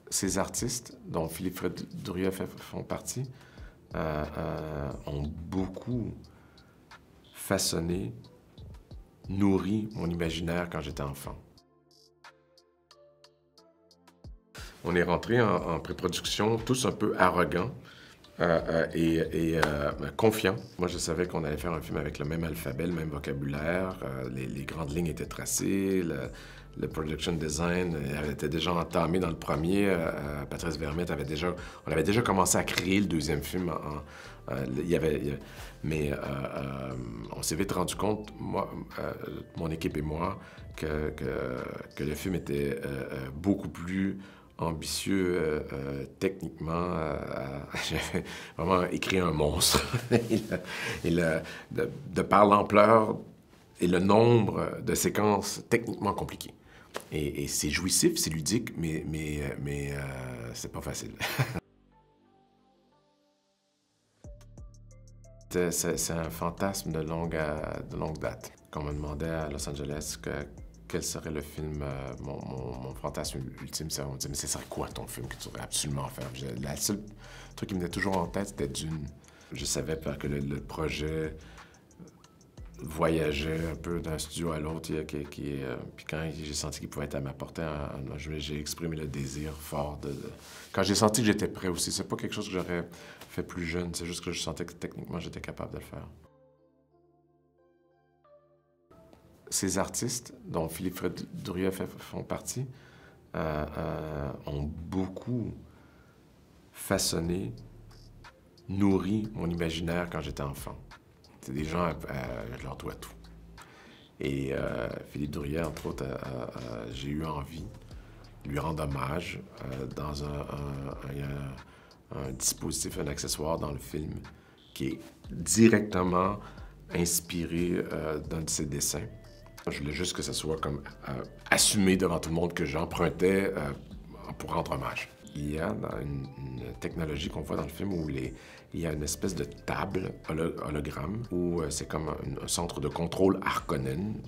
Ces artistes, dont Philippe Drouillet font partie, ont beaucoup façonné, nourri mon imaginaire quand j'étais enfant. On est rentré en pré-production tous un peu arrogants et confiants. Moi, je savais qu'on allait faire un film avec le même alphabet, le même vocabulaire. Les grandes lignes étaient tracées. Le production design elle était déjà entamé dans le premier. Patrice Vermette on avait déjà commencé à créer le deuxième film. Mais on s'est vite rendu compte, mon équipe et moi, que le film était beaucoup plus ambitieux techniquement. J'avais vraiment écrit un monstre. De par l'ampleur et le nombre de séquences techniquement compliquées. Et c'est jouissif, c'est ludique, mais c'est pas facile. C'est un fantasme de longue date. Quand on me demandait à Los Angeles quel serait le film, mon fantasme ultime, on me disait, mais ce serait quoi ton film que tu voudrais absolument faire? Le seul truc qui me venait toujours en tête, c'était Dune. Je savais que le projet voyageait un peu d'un studio à l'autre, puis quand j'ai senti qu'il pouvait être à ma portée, j'ai exprimé le désir fort Quand j'ai senti que j'étais prêt aussi, c'est pas quelque chose que j'aurais fait plus jeune, c'est juste que je sentais que techniquement j'étais capable de le faire. Ces artistes, dont Philippe Drouillet font partie, ont beaucoup façonné, nourri mon imaginaire quand j'étais enfant. C'est des gens, je leur dois tout. Et Philippe Drouillet, entre autres, j'ai eu envie de lui rendre hommage dans un dispositif, un accessoire dans le film qui est directement inspiré d'un de ses dessins. Je voulais juste que ça soit comme assumé devant tout le monde que j'empruntais pour rendre hommage. Il y a une technologie qu'on voit dans le film où il y a une espèce de table hologramme où c'est comme un centre de contrôle Harkonnen,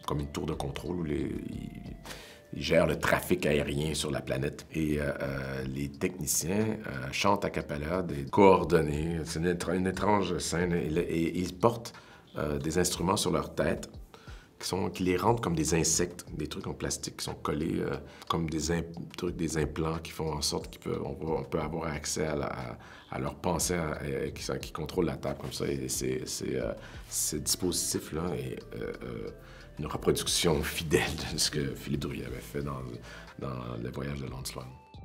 comme une tour de contrôle où il gère le trafic aérien sur la planète. Et les techniciens chantent a cappella des coordonnées. C'est une étrange scène. Et ils portent des instruments sur leur tête qui les rendent comme des insectes, des trucs en plastique qui sont collés comme des implants qui font en sorte qu'on peut avoir accès à leur pensée qui contrôle la table comme ça. Et ce dispositif-là est une reproduction fidèle de ce que Philippe Drouillet avait fait dans Le Voyage de Lancelot.